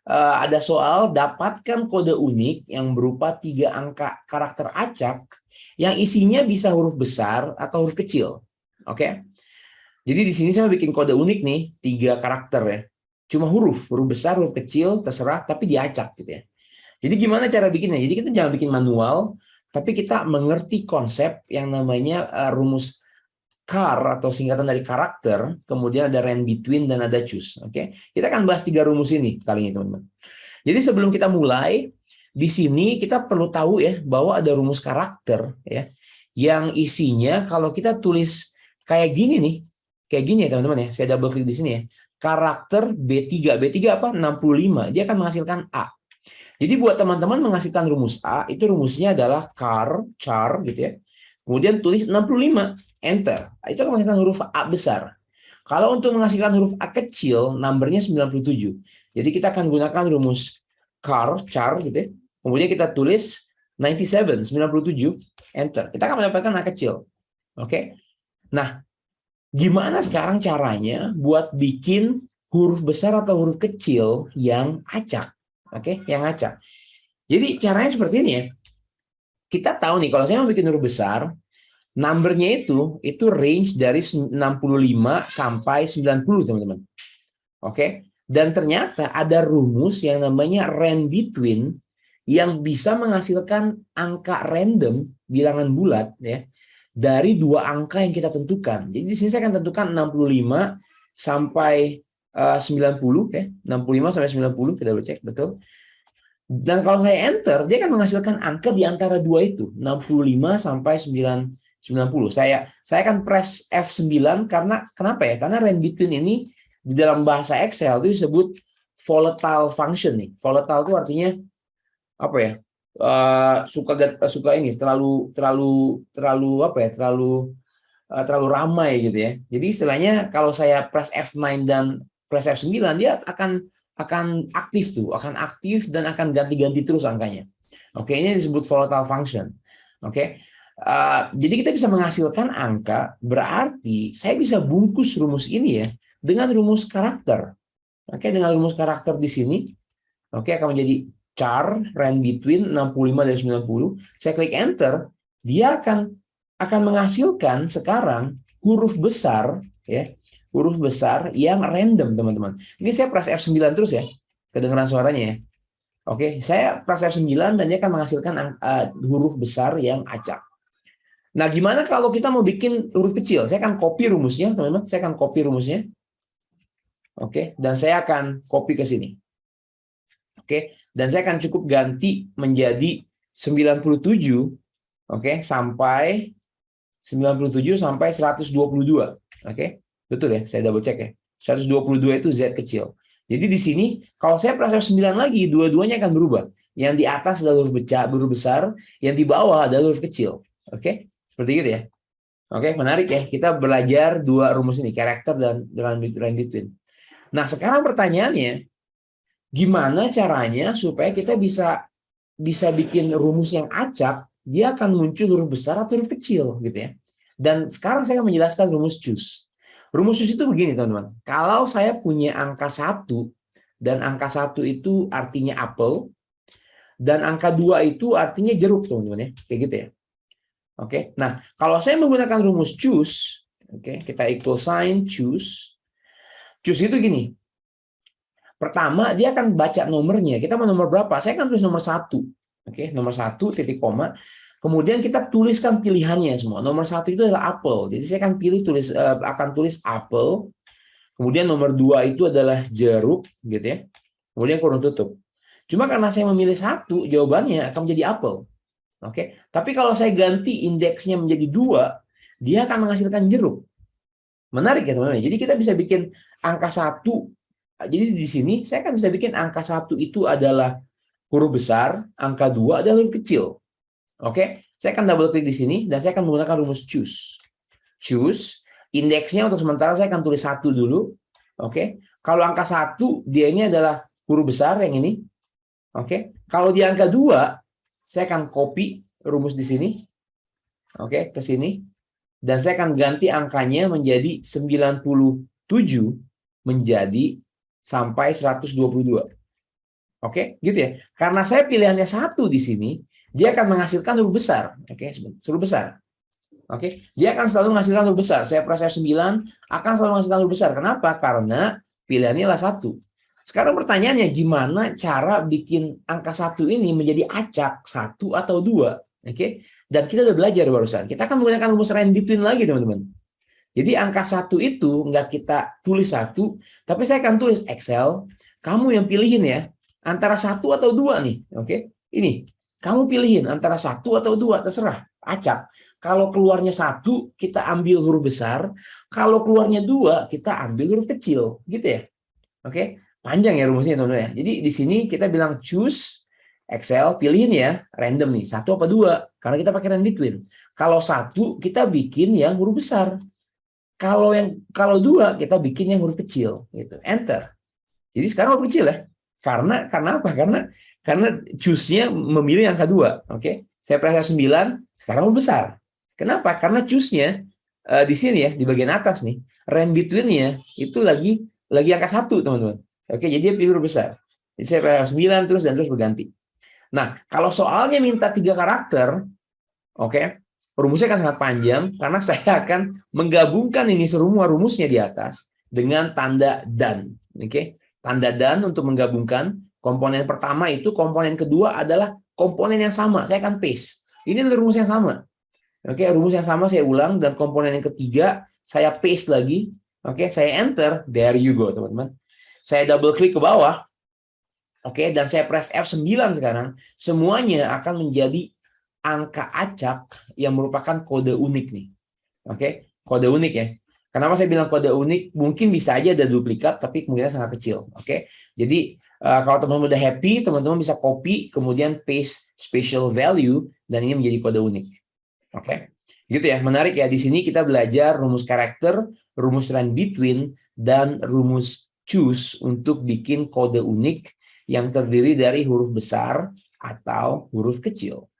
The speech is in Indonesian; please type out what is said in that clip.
ada soal dapatkan kode unik yang berupa 3 angka karakter acak yang isinya bisa huruf besar atau huruf kecil. Oke. Jadi di sini saya bikin kode unik nih, 3 karakter ya. Cuma huruf besar, huruf kecil, terserah, tapi diacak gitu ya. Jadi gimana cara bikinnya? Jadi kita jangan bikin manual, tapi kita mengerti konsep yang namanya rumus CAR atau singkatan dari karakter, kemudian ada range between dan ada choose. Oke, kita akan bahas 3 rumus ini kali ini teman-teman. Jadi sebelum kita mulai, di sini kita perlu tahu ya bahwa ada rumus karakter ya, yang isinya kalau kita tulis kayak gini nih, kayak gini ya teman-teman ya. Saya double klik di sini ya. Karakter B3, B3 apa? 65. Dia akan menghasilkan A. Jadi buat teman-teman menghasilkan rumus A, itu rumusnya adalah char gitu ya. Kemudian tulis 65, enter. Itu akan menghasilkan huruf A besar. Kalau untuk menghasilkan huruf A kecil, numbernya 97. Jadi kita akan gunakan rumus char gitu ya. Kemudian kita tulis 97, enter. Kita akan mendapatkan A kecil. Oke. Nah, gimana sekarang caranya buat bikin huruf besar atau huruf kecil yang acak? Oke, yang acak. Jadi caranya seperti ini ya. Kita tahu nih kalau saya mau bikin huruf besar, numbernya itu range dari 65 sampai 90 teman-teman. Oke. Dan ternyata ada rumus yang namanya range between yang bisa menghasilkan angka random bilangan bulat ya dari 2 angka yang kita tentukan. Jadi di sini saya akan tentukan 65 sampai 90 ya. 65 sampai 90 kita cek betul. Dan kalau saya enter, dia akan menghasilkan angka di antara dua itu, 65 sampai 90. Saya akan press F9 karena kenapa ya? Karena range between ini di dalam bahasa Excel itu disebut volatile function nih. Volatile itu artinya apa ya? Suka ini terlalu apa ya? Terlalu ramai gitu ya. Jadi istilahnya kalau saya press F9 dan press F9 dia akan aktif tuh, akan aktif dan akan ganti-ganti terus angkanya. Oke, ini disebut volatile function. Oke, jadi kita bisa menghasilkan angka, berarti saya bisa bungkus rumus ini ya dengan rumus karakter. Oke, dengan rumus karakter di sini, oke akan menjadi char range between 65 dan 90. Saya klik enter, dia akan menghasilkan sekarang huruf besar ya, huruf besar yang random teman-teman. Ini saya press F9 terus ya. Kedengaran suaranya ya. Oke, saya press F9 dan dia akan menghasilkan huruf besar yang acak. Nah, gimana kalau kita mau bikin huruf kecil? Saya akan copy rumusnya, teman-teman. Saya akan copy rumusnya. Oke, dan saya akan copy ke sini. Oke, dan saya akan cukup ganti menjadi 97, oke, sampai 97 sampai 122. Oke. Betul ya, saya double check ya. 122 itu Z kecil. Jadi di sini kalau saya press F9 lagi, dua-duanya akan berubah. Yang di atas adalah huruf besar, yang di bawah adalah huruf kecil. Oke, seperti itu ya. Oke, menarik ya. Kita belajar 2 rumus ini, karakter dan range between. Nah, sekarang pertanyaannya, gimana caranya supaya kita bisa bikin rumus yang acak, dia akan muncul huruf besar atau huruf kecil gitu ya. Dan sekarang saya akan menjelaskan rumus choose. Rumus choose itu begini teman-teman. Kalau saya punya angka 1 dan angka 1 itu artinya apel dan angka 2 itu artinya jeruk teman-teman ya. Kayak gitu ya. Oke. Nah, kalau saya menggunakan rumus choose, oke, kita equal sign choose. Choose itu gini. Pertama, dia akan baca nomornya. Kita mau nomor berapa? Saya akan tulis nomor 1. Oke, nomor 1 titik koma. Kemudian kita tuliskan pilihannya semua. Nomor 1 itu adalah apel. Jadi saya akan tulis apel. Kemudian nomor 2 itu adalah jeruk, gitu ya. Kemudian kurung tutup. Cuma karena saya memilih 1, jawabannya akan menjadi apel. Oke. Tapi kalau saya ganti indeksnya menjadi 2, dia akan menghasilkan jeruk. Menarik ya teman-teman. Jadi kita bisa bikin angka 1. Jadi di sini saya kan bisa bikin angka 1 itu adalah huruf besar, angka 2 adalah huruf kecil. Oke, saya akan double klik di sini dan saya akan menggunakan rumus choose. Choose, indeksnya untuk sementara saya akan tulis 1 dulu. Oke, kalau angka 1 dia ini adalah huruf besar yang ini. Oke, kalau di angka 2 saya akan copy rumus di sini. Oke, ke sini. Dan saya akan ganti angkanya menjadi 97 menjadi sampai 122. Oke, gitu ya. Karena saya pilihannya 1 di sini, dia akan menghasilkan huruf besar. Oke, huruf besar. Oke, dia akan selalu menghasilkan huruf besar. Saya press F9 akan selalu menghasilkan huruf besar. Kenapa? Karena pilihannya adalah 1. Sekarang pertanyaannya, gimana cara bikin angka 1 ini menjadi acak 1 atau 2? Oke, dan kita udah belajar barusan. Kita akan menggunakan rumus range between lagi, teman-teman. Jadi angka 1 itu nggak kita tulis 1, tapi saya akan tulis Excel, kamu yang pilihin ya, antara 1 atau 2 nih. Oke, ini kamu pilihin antara 1 atau 2, terserah, acak. Kalau keluarnya 1, kita ambil huruf besar. Kalau keluarnya 2, kita ambil huruf kecil, gitu ya. Oke, panjang ya rumusnya, teman-teman ya. Jadi di sini kita bilang choose Excel, pilihin ya, random nih, 1 apa 2, karena kita pakai range between. Kalau 1, kita bikin yang huruf besar. Kalau 2, kita bikin yang huruf kecil, gitu. Enter. Jadi sekarang huruf kecil ya. Karena apa? Karena choose-nya memilih angka 2. Oke. Saya press 9, sekarang huruf besar. Kenapa? Karena choose-nya di sini ya, di bagian atas nih, range between-nya itu lagi angka 1, teman-teman. Oke, jadi dia pilih huruf besar. Jadi saya press 9 terus dan terus berganti. Nah, kalau soalnya minta 3 karakter, oke, rumusnya akan sangat panjang karena saya akan menggabungkan ini semua rumusnya di atas dengan tanda dan. Oke, tanda dan untuk menggabungkan komponen pertama itu, komponen kedua adalah komponen yang sama. Saya akan paste. Ini adalah rumus yang sama. Oke, rumus yang sama saya ulang, dan komponen yang ketiga saya paste lagi. Oke, saya enter. There you go, teman-teman. Saya double klik ke bawah. Oke, dan saya press F9 sekarang. Semuanya akan menjadi angka acak yang merupakan kode unik nih. Oke, kode unik ya. Kenapa saya bilang kode unik? Mungkin bisa aja ada duplikat, tapi kemungkinan sangat kecil. Oke, jadi kalau teman-teman udah happy, teman-teman bisa copy, kemudian paste special value, dan ini menjadi kode unik. Oke, gitu ya. Menarik ya. Di sini kita belajar rumus karakter, rumus range between, dan rumus choose untuk bikin kode unik yang terdiri dari huruf besar atau huruf kecil.